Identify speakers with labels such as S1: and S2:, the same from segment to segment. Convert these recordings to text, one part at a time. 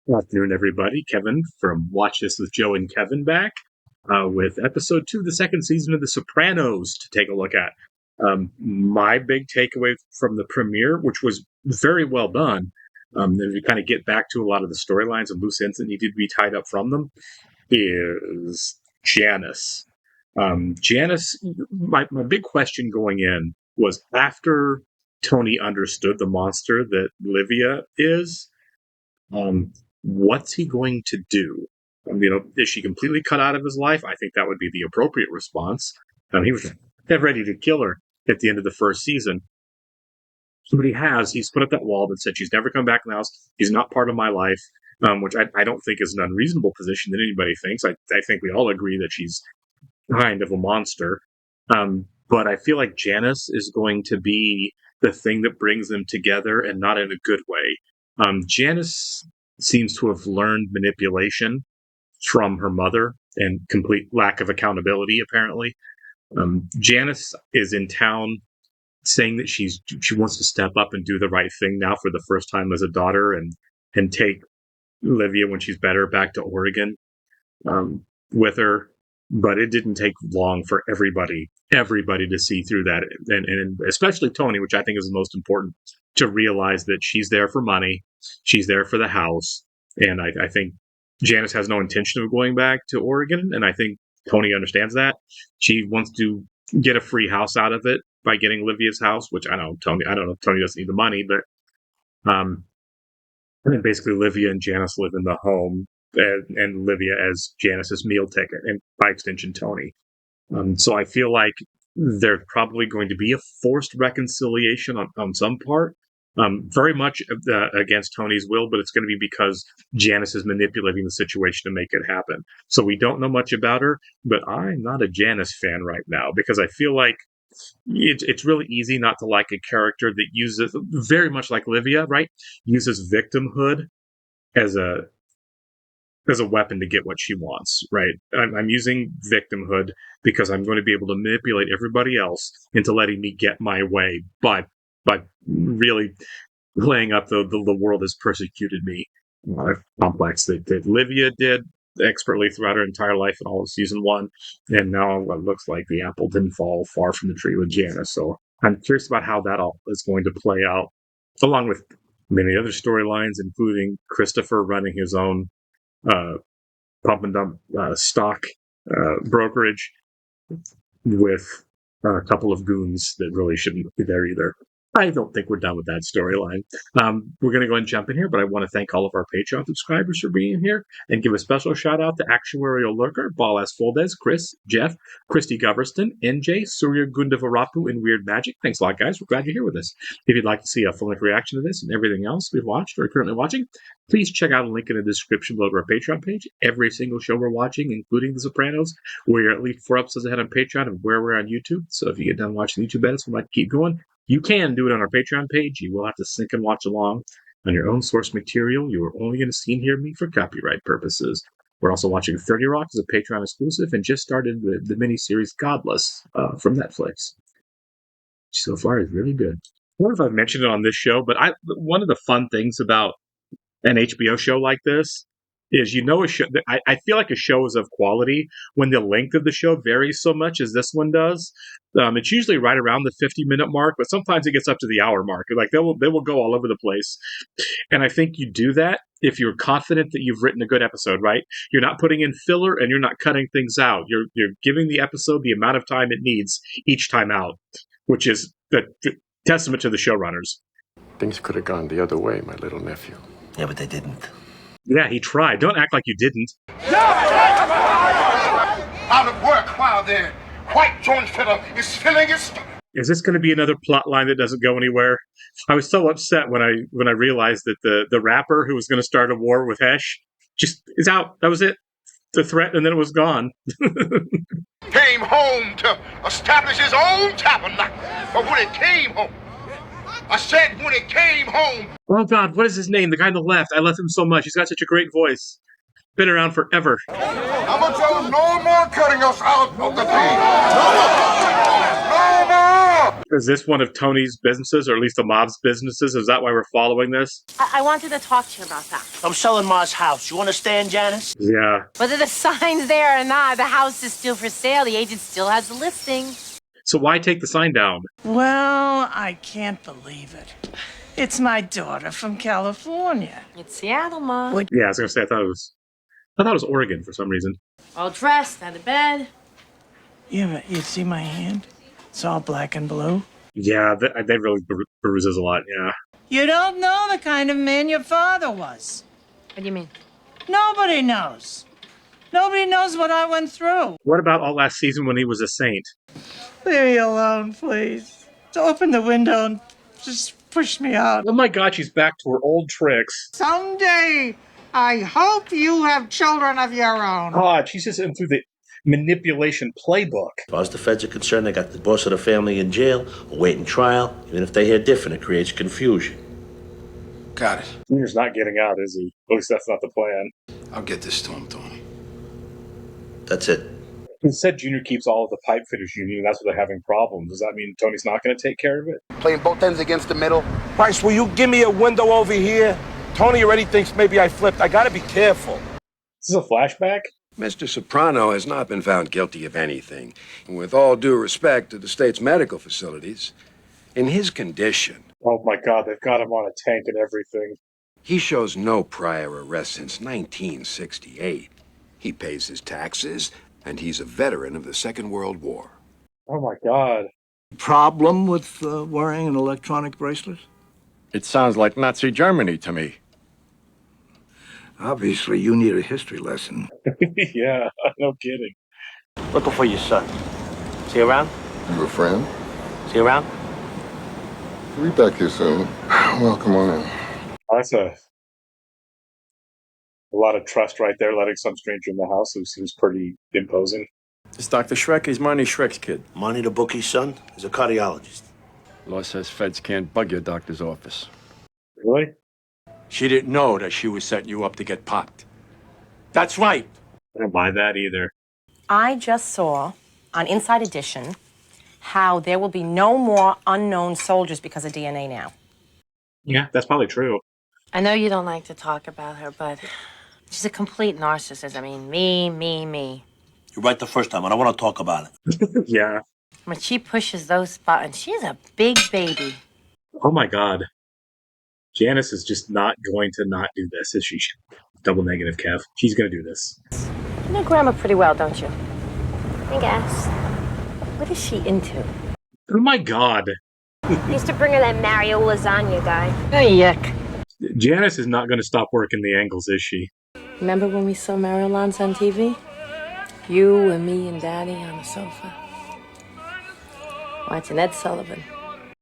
S1: Good afternoon, everybody. Kevin from Watch This with Joe and Kevin back with episode 2 of the second season of The Sopranos to take a look at. My big takeaway from the premiere, which was very well done, if you kind of get back to a lot of the storylines and loose ends that needed to be tied up from them, is Janice. Janice, my big question going in was after Tony understood the monster that Livia is, um, what's he going to do? Is she completely cut out of his life? I think that would be the appropriate response. He was ready to kill her at the end of the first season. But he's put up that wall that said she's never come back in the house. She's not part of my life, which I don't think is an unreasonable position that anybody thinks. I think we all agree that she's kind of a monster. But I feel like Janice is going to be the thing that brings them together, and not in a good way. Janice seems to have learned manipulation from her mother and complete lack of accountability, apparently. Janice is in town saying that she wants to step up and do the right thing now for the first time as a daughter, and take Livia, when she's better, back to Oregon with her. But it didn't take long for everybody to see through that, and especially Tony, which I think is the most important, to realize that she's there for money, she's there for the house, and I think Janice has no intention of going back to Oregon, and I think Tony understands that. She wants to get a free house out of it by getting Livia's house, which I don't know if Tony doesn't need the money, but and basically Livia and Janice live in the home, and Livia as Janice's meal ticket, and by extension Tony. So I feel like there's probably going to be a forced reconciliation on some part, very much against Tony's will, but it's going to be because Janice is manipulating the situation to make it happen. So we don't know much about her, but I'm not a Janice fan right now, because I feel like it's really easy not to like a character that uses, very much like Livia, right? Uses victimhood as a weapon to get what she wants, right? I'm using victimhood because I'm going to be able to manipulate everybody else into letting me get my way by really playing up the world has persecuted me complex that Livia did expertly throughout her entire life in all of season 1, and now it looks like the apple didn't fall far from the tree with Janice. So I'm curious about how that all is going to play out, along with many other storylines, including Christopher running his own pump and dump stock brokerage with a couple of goons that really shouldn't be there either. I don't think we're done with that storyline. We're going to go and jump in here, but I want to thank all of our Patreon subscribers for being here, and give a special shout out to Actuarial Lurker, Balas Foldez, Chris, Jeff, Christy Goverston, NJ, Surya Gundavarapu, and Weird Magic. Thanks a lot, guys. We're glad you're here with us. If you'd like to see a full-length reaction to this and everything else we've watched or are currently watching, please check out a link in the description below to our Patreon page. Every single show we're watching, including The Sopranos, we're at least 4 episodes ahead on Patreon of where we're on YouTube. So if you get done watching YouTube edits and would like to keep going, you can do it on our Patreon page. You will have to sync and watch along on your own source material. You are only going to see and hear me for copyright purposes. We're also watching 30 Rock as a Patreon exclusive, and just started the miniseries Godless from Netflix. So far, is really good. I don't know if I've mentioned it on this show, but one of the fun things about an HBO show like this is, a show. I feel like a show is of quality when the length of the show varies so much as this one does. It's usually right around the 50-minute mark, but sometimes it gets up to the hour mark. Like they will go all over the place, and I think you do that if you're confident that you've written a good episode. Right? You're not putting in filler, and you're not cutting things out. You're giving the episode the amount of time it needs each time out, which is the testament to the showrunners.
S2: Things could have gone the other way, my little nephew.
S3: Yeah, but they didn't.
S1: Yeah, he tried. Don't act like you didn't.
S4: Out of work while their white joint filler is filling his stomach.
S1: Is this going to be another plot line that doesn't go anywhere? I was so upset when I realized that the rapper who was going to start a war with Hesh just is out. That was it. The threat, and then it was gone.
S4: Came home to establish his own tabernacle. But when it came home, I said when it came home.
S1: Oh, God, what is his name? The guy on the left. I love him so much. He's got such a great voice. Been around forever.
S4: I'm going to tell him no more cutting us out of the team. No more.
S1: Is this one of Tony's businesses, or at least the mob's businesses? Is that why we're following this?
S3: I wanted to talk to you about that.
S5: I'm selling Ma's house. You understand, Janice?
S1: Yeah.
S3: Whether the sign's there or not, the house is still for sale. The agent still has the listing.
S1: So why take the sign down?
S6: Well, I can't believe it. It's my daughter from California.
S3: It's Seattle, Ma.
S1: Yeah, I was gonna say I thought it was Oregon for some reason.
S3: All dressed, out of bed.
S6: Yeah, but you see my hand? It's all black and blue.
S1: Yeah, they really bruises a lot. Yeah.
S6: You don't know the kind of man your father was.
S3: What do you mean?
S6: Nobody knows. Nobody knows what I went through.
S1: What about all last season when he was a saint?
S6: Leave me alone, please. Just open the window and just push me out.
S1: Oh my God, she's back to her old tricks.
S6: Someday, I hope you have children of your own.
S1: God, she's just in through the manipulation playbook.
S5: As far as the feds are concerned, they got the boss of the family in jail, awaiting trial. Even if they hear different, it creates confusion.
S7: Got it.
S1: Junior's not getting out, is he? At least that's not the plan.
S7: I'll get this to him, Tony.
S5: That's it.
S1: He said Junior keeps all of the pipe fitters union, and that's why they're having problems. Does that mean Tony's not going to take care of it?
S4: Playing both ends against the middle.
S8: Bryce, will you give me a window over here? Tony already thinks maybe I flipped. I gotta be careful.
S1: Is this a flashback?
S7: Mr. Soprano has not been found guilty of anything. And with all due respect to the state's medical facilities, in his condition,
S1: Oh my God, they've got him on a tank and everything.
S7: he shows no prior arrest since 1968. He pays his taxes, and he's a veteran of the Second World War.
S1: Oh my God.
S9: Problem with wearing an electronic bracelet?
S2: It sounds like Nazi Germany to me.
S9: Obviously, you need a history lesson.
S1: Yeah, no kidding.
S5: Looking for your son. See you around?
S10: You a friend?
S5: See you around?
S10: We'll be back here soon. Well, come on in.
S1: That's a lot of trust right there, letting some stranger in the house who seems pretty imposing.
S2: It's Dr. Shrek. He's Marnie Shrek's kid.
S5: Money the bookie's son is a cardiologist.
S2: Law says feds can't bug your doctor's office.
S1: Really?
S8: She didn't know that she was setting you up to get popped. That's right.
S1: I don't buy that either.
S3: I just saw on Inside Edition how there will be no more unknown soldiers because of DNA now.
S1: Yeah, that's probably true.
S3: I know you don't like to talk about her, but she's a complete narcissist. I mean, me.
S5: You're right the first time. I don't want to talk about it.
S1: Yeah.
S3: When she pushes those buttons, she's a big baby.
S1: Oh my God. Janice is just not going to not do this, is she? Double negative, Kev. She's going to do this.
S3: You know Grandma pretty well, don't you?
S11: I guess.
S3: What is she into?
S1: Oh my God.
S11: Used to bring her that Mario lasagna guy.
S3: Oh, yuck.
S1: Janice is not going to stop working the angles, is she?
S3: Remember when we saw Mario Lance on TV? You and me and Daddy on the sofa. Watching Ed Sullivan.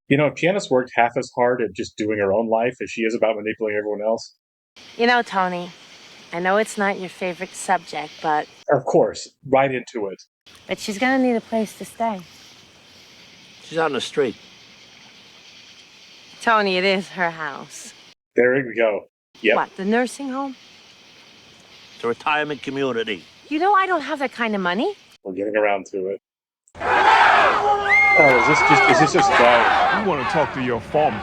S1: You know, if Janice worked half as hard at just doing her own life as she is about manipulating everyone else.
S3: You know, Tony, I know it's not your favorite subject, but
S1: Of course, right into it.
S3: she's gonna need a place to stay.
S5: She's out in the street.
S3: Tony, it is her house.
S1: There we go. Yep.
S3: What, the nursing home?
S5: It's a retirement community.
S3: You know I don't have that kind of money.
S1: We're getting around to it. Oh, is this just violent?
S8: You want to talk to your foreman.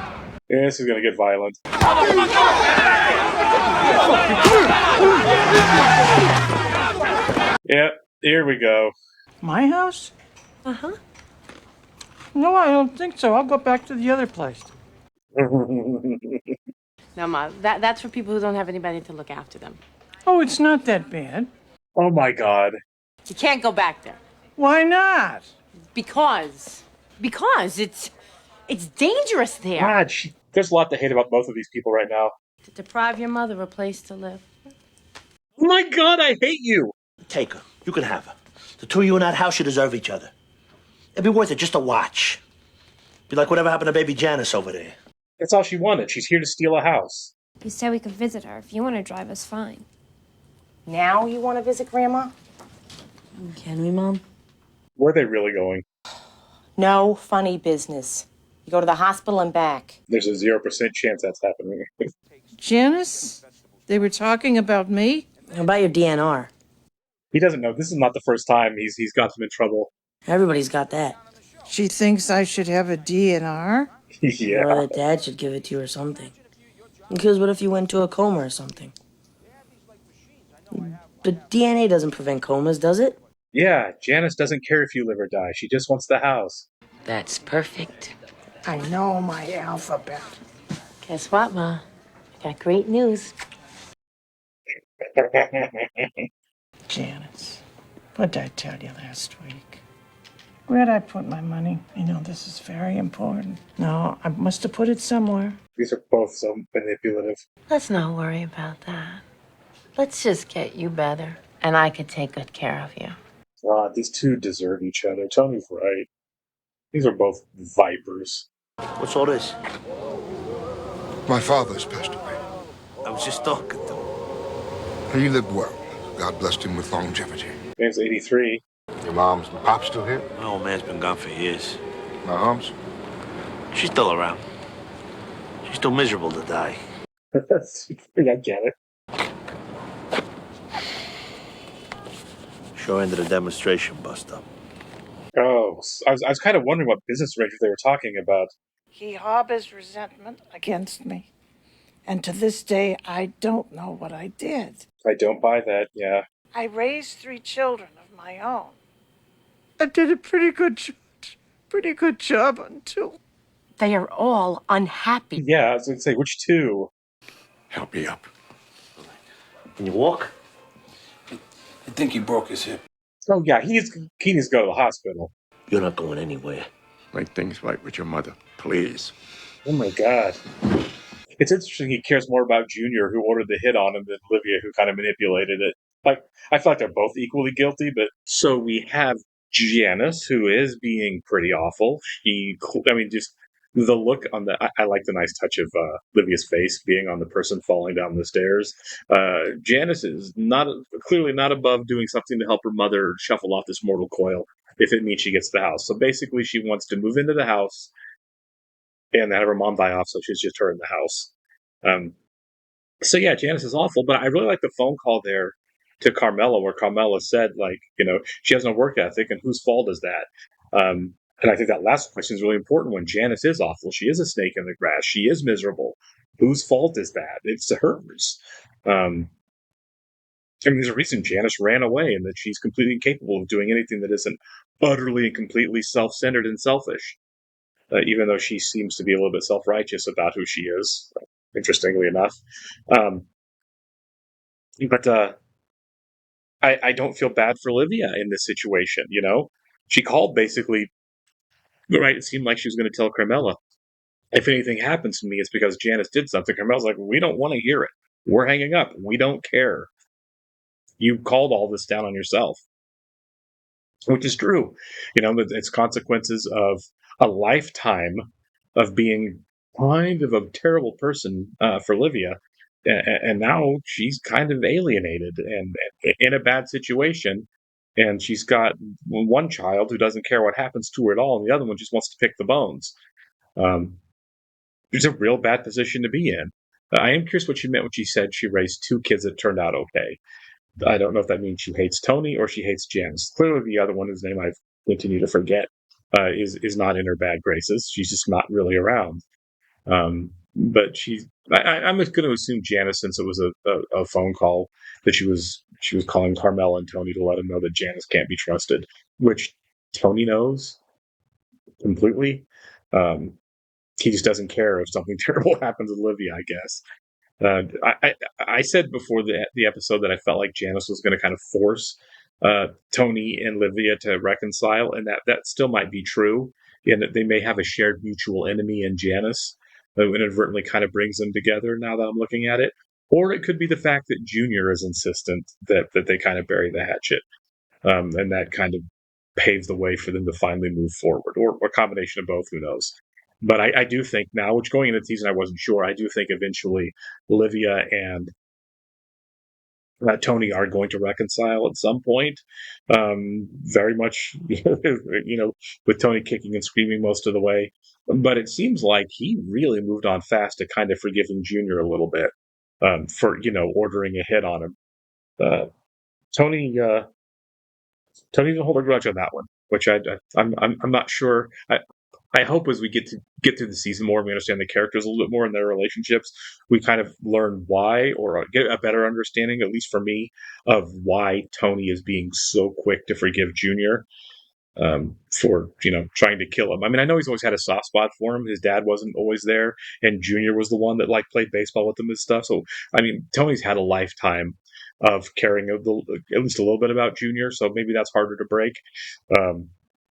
S1: Yeah, this is going to get violent. Yeah, here we go.
S6: My house?
S3: Uh-huh.
S6: No, I don't think so. I'll go back to the other place.
S3: No, Ma, that's for people who don't have anybody to look after them.
S6: Oh, it's not that bad.
S1: Oh my God.
S3: You can't go back there.
S6: Why not?
S3: Because it's dangerous there.
S1: God, there's a lot to hate about both of these people right now.
S3: To deprive your mother of a place to live.
S1: Oh my God, I hate you.
S5: Take her. You can have her. The two of you in that house, you deserve each other. It'd be worth it just to watch. Be like whatever happened to baby Janice over there.
S1: That's all she wanted. She's here to steal a house.
S11: You said we could visit her. If you want to drive us, fine.
S3: Now you want to visit Grandma? Can we, Mom?
S1: Where are they really going?
S3: No funny business. You go to the hospital and back.
S1: There's a 0% chance that's happening.
S6: Janice? They were talking about me?
S3: How about your DNR?
S1: He doesn't know. This is not the first time he's got them in trouble.
S3: Everybody's got that.
S6: She thinks I should have a DNR?
S1: Yeah.
S12: Or that Dad should give it to you or something. Because what if you went to a coma or something? But DNA doesn't prevent comas, does it?
S1: Yeah, Janice doesn't care if you live or die. She just wants the house.
S12: That's perfect.
S6: I know my alphabet.
S12: Guess what, Ma? I got great news.
S6: Janice, what did I tell you last week? Where'd I put my money? You know, this is very important. No, I must have put it somewhere.
S1: These are both so manipulative.
S12: Let's not worry about that. Let's just get you better, and I could take good care of you.
S1: God, these two deserve each other. Tony's right. These are both vipers.
S5: What's all this?
S10: My father's passed away.
S5: I was just talking to him.
S10: He lived well. God blessed him with longevity.
S1: Man's 83.
S10: Your mom's and pop's still here?
S5: My old man's been gone for years.
S10: My mom's?
S5: She's still around. She's too miserable to die.
S1: I get it.
S5: Sure ended a demonstration bust up.
S1: Oh, I was kind of wondering what business arrangement they were talking about.
S6: He harbors resentment against me. And to this day, I don't know what I did.
S1: I don't buy that, yeah.
S6: I raised 3 children of my own. I did a pretty good job until...
S3: They are all unhappy.
S1: Yeah, I was going to say, which two?
S2: Help me up.
S5: Can you walk?
S8: I think he broke his hip.
S1: Oh, yeah, he needs to go to the hospital.
S5: You're not going anywhere.
S2: Make things right with your mother, please.
S1: Oh, my God. It's interesting he cares more about Junior, who ordered the hit on him, than Olivia, who kind of manipulated it. Like, I feel like they're both equally guilty, but... So we have Janice, who is being pretty awful. Just the look on I like the nice touch of Olivia's face being on the person falling down the stairs. Janice is clearly not above doing something to help her mother shuffle off this mortal coil if it means she gets the house. So basically, she wants to move into the house and have her mom die off, so she's just her in the house. So yeah, Janice is awful, but I really like the phone call there to Carmela, where Carmela said, like, she has no work ethic, and whose fault is that? And I think that last question is really important. When Janice is awful, she is a snake in the grass, she is miserable. Whose fault is that? It's hers. There's a reason Janice ran away, and that she's completely incapable of doing anything that isn't utterly and completely self-centered and selfish. Even though she seems to be a little bit self-righteous about who she is, interestingly enough. But I don't feel bad for Olivia in this situation, She called basically, right, it seemed like she was going to tell Carmela, if anything happens to me, it's because Janice did something. Carmela's like, we don't want to hear it. We're hanging up. We don't care. You called all this down on yourself. Which is true. It's consequences of a lifetime of being kind of a terrible person for Olivia. And now she's kind of alienated and in a bad situation. And she's got one child who doesn't care what happens to her at all, and the other one just wants to pick the bones. It's a real bad position to be in. I am curious what she meant when she said she raised 2 kids that turned out okay. I don't know if that means she hates Tony or she hates Janice. Clearly, the other one, whose name I've continued to forget, is not in her bad graces. She's just not really around. But I'm going to assume Janice, since it was a phone call, that she was calling Carmela and Tony to let them know that Janice can't be trusted, which Tony knows completely. He just doesn't care if something terrible happens to Olivia, I guess. I said before the episode that I felt like Janice was going to kind of force Tony and Olivia to reconcile, and that still might be true, and that they may have a shared mutual enemy in Janice that inadvertently kind of brings them together now that I'm looking at it. Or it could be the fact that Junior is insistent that they kind of bury the hatchet, and that kind of paves the way for them to finally move forward, or a combination of both, who knows. But I do think now, which going into the season I wasn't sure, I do think eventually Olivia and Tony are going to reconcile at some point. Very much, with Tony kicking and screaming most of the way. But it seems like he really moved on fast to kind of forgiving Junior a little bit for, ordering a hit on him. Tony didn't hold a grudge on that one. which I'm not sure. I hope as we get through the season more, we understand the characters a little bit more and their relationships. We kind of learn why, or get a better understanding, at least for me, of why Tony is being so quick to forgive Junior for trying to kill him. I mean, I know he's always had a soft spot for him. His dad wasn't always there, and Junior was the one that played baseball with him and stuff. So I mean, Tony's had a lifetime of caring at least a little bit about Junior. So maybe that's harder to break.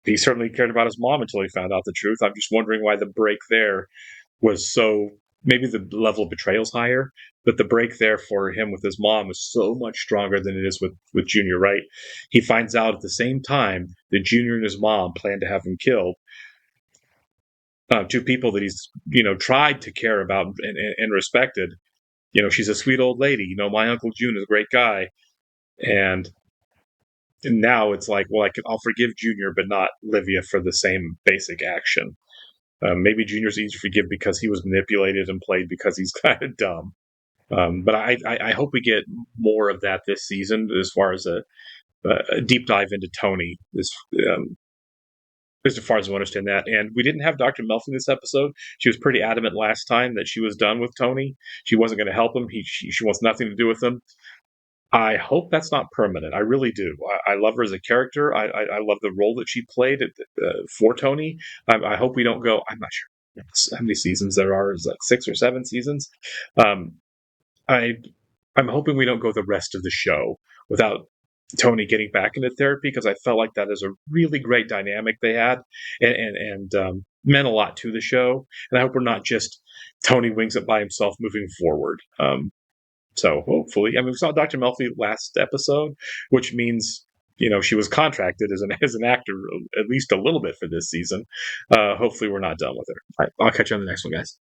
S1: He certainly cared about his mom until he found out the truth. I'm just wondering why the break there was so. Maybe the level of betrayal's higher, but the break there for him with his mom is so much stronger than it is with Junior, right? He finds out at the same time that Junior and his mom plan to have him killed. Two people that he's tried to care about and respected. She's a sweet old lady. My Uncle June is a great guy, and now it's like, well, I'll forgive Junior, but not Livia for the same basic action. Maybe Junior's easy to forgive because he was manipulated and played because he's kind of dumb. But I hope we get more of that this season as far as a deep dive into Tony, as far as I understand that. And we didn't have Dr. Melfi this episode. She was pretty adamant last time that she was done with Tony. She wasn't going to help him. She wants nothing to do with him. I hope that's not permanent. I really do. I love her as a character. I love the role that she played for Tony. I hope we don't go. I'm not sure how many seasons there are. Is like 6 or 7 seasons. I'm hoping we don't go the rest of the show without Tony getting back into therapy, because I felt like that is a really great dynamic they had, and meant a lot to the show. And I hope we're not just Tony wings it by himself moving forward. So hopefully, I mean, we saw Dr. Melfi last episode, which means she was contracted as an actor at least a little bit for this season. Hopefully, we're not done with her. All right, I'll catch you on the next one, guys.